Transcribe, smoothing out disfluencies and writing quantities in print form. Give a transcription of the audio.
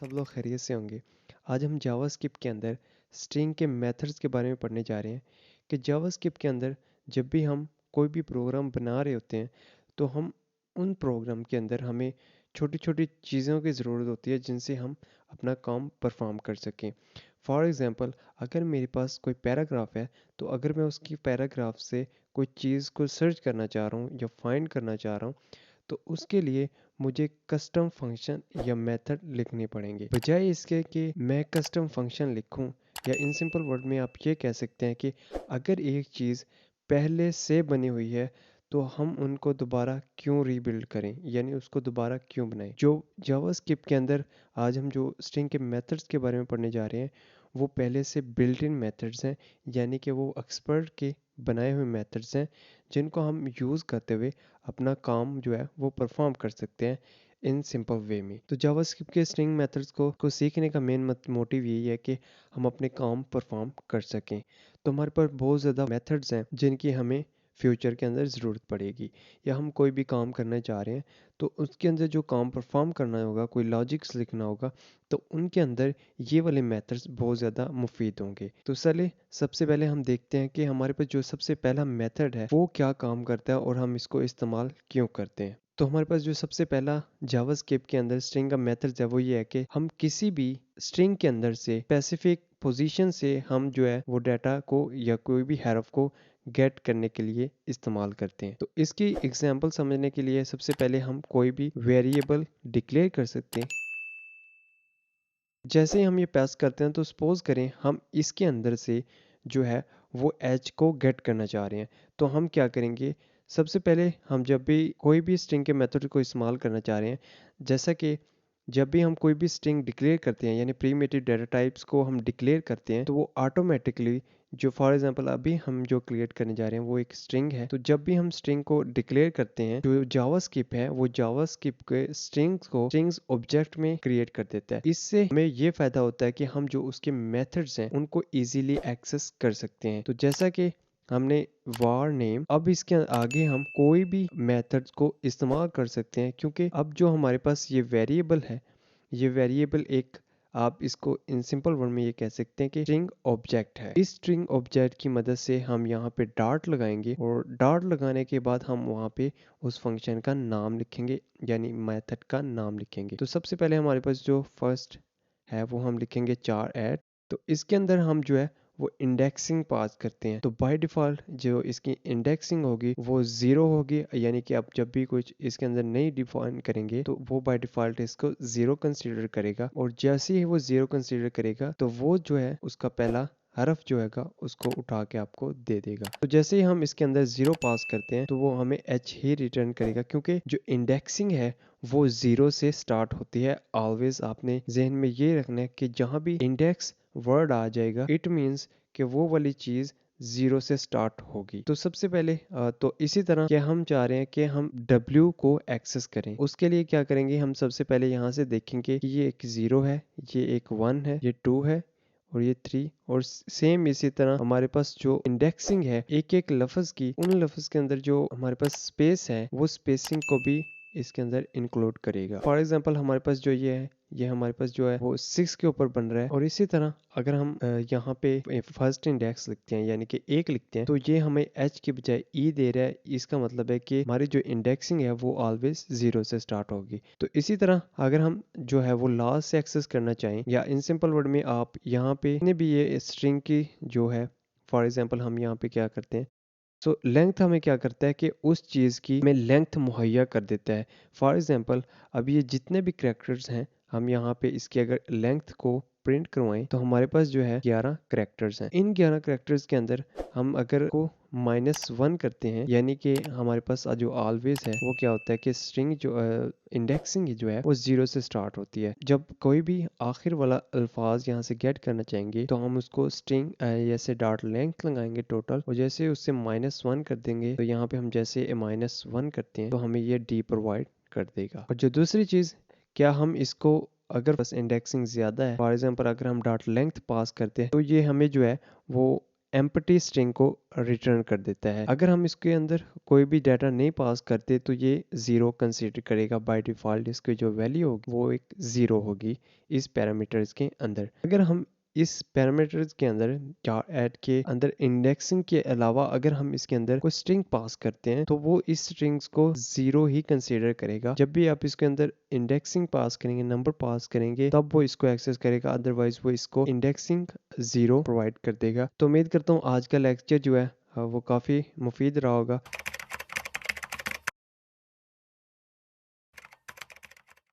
सब लोग खैरियत से होंगे। आज हम जावास्क्रिप्ट के अंदर स्ट्रिंग के मेथड्स के बारे में पढ़ने जा रहे हैं कि जावास्क्रिप्ट के अंदर जब भी हम कोई भी प्रोग्राम बना रहे होते हैं तो हम उन प्रोग्राम के अंदर हमें छोटी छोटी चीज़ों की ज़रूरत होती है जिनसे हम अपना काम परफॉर्म कर सकें। फॉर एग्ज़ाम्पल, अगर मेरे पास कोई पैराग्राफ है तो अगर मैं उसकी पैराग्राफ से कोई चीज़ को सर्च करना चाह रहा हूँ या फाइंड करना चाह रहा हूँ तो उसके लिए मुझे कस्टम फंक्शन या मेथड लिखने पड़ेंगे, बजाय इसके कि मैं कस्टम फंक्शन लिखूं। या इन सिंपल वर्ड में आप ये कह सकते हैं कि अगर एक चीज़ पहले से बनी हुई है तो हम उनको दोबारा क्यों रीबिल्ड करें, यानी उसको दोबारा क्यों बनाएं। जो जावास्क्रिप्ट के अंदर आज हम जो स्ट्रिंग के मेथड्स के बारे में पढ़ने जा रहे हैं वो पहले से बिल्ट इन मेथड्स हैं, यानी कि वो एक्सपर्ट के बनाए हुए मेथड्स हैं जिनको हम यूज़ करते हुए अपना काम जो है वो परफॉर्म कर सकते हैं इन सिंपल वे में। तो जावास्क्रिप्ट के स्ट्रिंग मेथड्स को सीखने का मेन मोटिव यही है कि हम अपने काम परफॉर्म कर सकें। तो हमारे पास बहुत ज़्यादा मेथड्स हैं जिनकी हमें फ्यूचर के अंदर ज़रूरत पड़ेगी, या हम कोई भी काम करना चाह रहे हैं तो उसके अंदर जो काम परफॉर्म करना होगा, कोई लॉजिक्स लिखना होगा, तो उनके अंदर ये वाले मेथड्स बहुत ज़्यादा मुफीद होंगे। तो चलिए सबसे पहले हम देखते हैं कि हमारे पास जो सबसे पहला मेथड है वो क्या काम करता है और हम इसको इस्तेमाल क्यों करते हैं। तो हमारे पास जो सबसे पहला जावास्क्रिप्ट के अंदर स्ट्रिंग का मेथड है वो ये है कि हम किसी भी स्ट्रिंग के अंदर से स्पेसिफिक पोजीशन से हम जो है वो डाटा को या कोई भी हैरफ को गेट करने के लिए इस्तेमाल करते हैं। तो इसकी एग्जांपल समझने के लिए सबसे पहले हम कोई भी वेरिएबल डिक्लेयर कर सकते हैं। जैसे ही हम ये पास करते हैं तो सपोज करें हम इसके अंदर से जो है वो एज को गेट करना चाह रहे हैं, तो हम क्या करेंगे। सबसे पहले हम जब भी कोई भी स्ट्रिंग के मेथड को इस्तेमाल करना चाह रहे हैं, जैसा कि जब भी हम कोई भी स्ट्रिंग डिक्लेयर करते हैं यानी प्रीमेटिव डेटा टाइप्स को हम डिक्लेयर करते हैं तो वो ऑटोमेटिकली जो फॉर एग्जांपल अभी हम जो क्रिएट करने जा रहे हैं वो एक स्ट्रिंग है। तो जब भी हम स्ट्रिंग को डिक्लेयर करते हैं, जो जावास्क्रिप्ट है वो जावास्क्रिप्ट के स्ट्रिंग्स को स्ट्रिंग्स ऑब्जेक्ट में क्रिएट कर देता है। इससे हमें ये फायदा होता है कि हम जो उसके मेथड्स हैं उनको इजीली एक्सेस कर सकते हैं। तो जैसा कि हमने var नेम, अब इसके आगे हम कोई भी मेथड्स को इस्तेमाल कर सकते हैं, क्योंकि अब जो हमारे पास ये वेरिएबल है, ये वेरिएबल एक, आप इसको इन सिंपल वर्ड में ये कह सकते हैं कि स्ट्रिंग ऑब्जेक्ट है। इस स्ट्रिंग ऑब्जेक्ट की मदद से हम यहाँ पे डॉट लगाएंगे और डॉट लगाने के बाद हम वहाँ पे उस फंक्शन का नाम लिखेंगे, यानी मेथड का नाम लिखेंगे। तो सबसे पहले हमारे पास जो फर्स्ट है वो हम लिखेंगे चार ऐड। तो इसके अंदर हम जो है वो इंडेक्सिंग पास करते हैं। तो बाय डिफ़ॉल्ट जो इसकी इंडेक्सिंग होगी वो ज़ीरो होगी, यानी कि आप जब भी कुछ इसके अंदर नहीं डिफाइन करेंगे तो वो बाय डिफ़ॉल्ट इसको ज़ीरो कंसीडर करेगा, और जैसे ही वो ज़ीरो कंसीडर करेगा तो वो जो है उसका पहला हरफ जो हैगा उसको उठा के आपको दे देगा। तो जैसे ही हम इसके अंदर ज़ीरो पास करते हैं तो वो हमें एच ही रिटर्न करेगा, क्योंकि जो इंडेक्सिंग है वो ज़ीरो से स्टार्ट होती है। ऑलवेज आपने जहन में ये रखना है कि जहाँ भी इंडेक्स वर्ड आ जाएगा इट मीन्स कि वो वाली चीज़ ज़ीरो से स्टार्ट होगी। तो सबसे पहले तो इसी तरह कि हम चाह रहे हैं कि हम W को एक्सेस करें, उसके लिए क्या करेंगे, हम सबसे पहले यहाँ से देखेंगे कि ये एक ज़ीरो है, ये एक वन है, ये टू है और ये थ्री। और सेम इसी तरह हमारे पास जो इंडेक्सिंग है एक एक लफ्ज़ की, उन लफ्ज़ के अंदर जो हमारे पास स्पेस है वो स्पेसिंग को भी इसके अंदर इंक्लूड करेगा। फॉर एग्जांपल हमारे पास जो ये है, ये हमारे पास जो है वो 6 के ऊपर बन रहा है। और इसी तरह अगर हम यहाँ पे फर्स्ट इंडेक्स लिखते हैं यानी कि एक लिखते हैं तो ये हमें एच के बजाय ई दे रहा है। इसका मतलब है कि हमारी जो इंडेक्सिंग है वो ऑलवेज ज़ीरो से स्टार्ट होगी। तो इसी तरह अगर हम जो है वो लास्ट से एक्सेस करना चाहें, या इन सिंपल वर्ड में आप यहाँ पे भी ये स्ट्रिंग की जो है, फॉर एग्जाम्पल हम यहाँ पे क्या करते हैं, सो लेंथ हमें क्या करता है कि उस चीज़ की हमें लेंथ मुहैया कर देता है। फॉर एग्जांपल अब ये जितने भी करैक्टर्स हैं, हम यहाँ पे इसकी अगर लेंथ को प्रिंट करवाएं तो हमारे पास जो है 11 करैक्टर्स हैं। इन 11 करैक्टर्स के अंदर हम अगर को -1 करते हैं, यानी कि हमारे पास जो ऑलवेज है वो क्या होता है कि स्ट्रिंग जो इंडेक्सिंग जो है वो ज़ीरो से स्टार्ट होती है। जब कोई भी आखिर वाला अल्फाज यहाँ से गेट करना चाहेंगे तो हम उसको स्ट्रिंग जैसे डॉट लेंथ लगाएंगे टोटल, और जैसे उससे -1 कर देंगे तो यहाँ पे हम जैसे -1 करते हैं तो हमें ये डी प्रोवाइड कर देगा। और जो दूसरी चीज़, क्या हम इसको अगर बस इंडेक्सिंग ज़्यादा है, फॉर एग्जांपल अगर हम डॉट लेंथ पास करते हैं तो ये हमें जो है वो एम्प्टी स्ट्रिंग को रिटर्न कर देता है। अगर हम इसके अंदर कोई भी डाटा नहीं पास करते तो ये ज़ीरो कंसीडर करेगा। बाय डिफ़ॉल्ट इसकी जो वैल्यू होगी वो एक ज़ीरो होगी इस पैरामीटर्स के अंदर। अगर हम इस पैरामीटर्स के अंदर चार ऐड के अंदर इंडेक्सिंग के अलावा अगर हम इसके अंदर कोई स्ट्रिंग पास करते हैं तो वो इस स्ट्रिंग्स को ज़ीरो ही कंसीडर करेगा। जब भी आप इसके अंदर इंडेक्सिंग पास करेंगे, नंबर पास करेंगे, तब वो इसको एक्सेस करेगा, अदरवाइज वो इसको इंडेक्सिंग ज़ीरो प्रोवाइड कर देगा। तो उम्मीद करता हूँ आज का लेक्चर जो है वो काफ़ी मुफीद रहा होगा।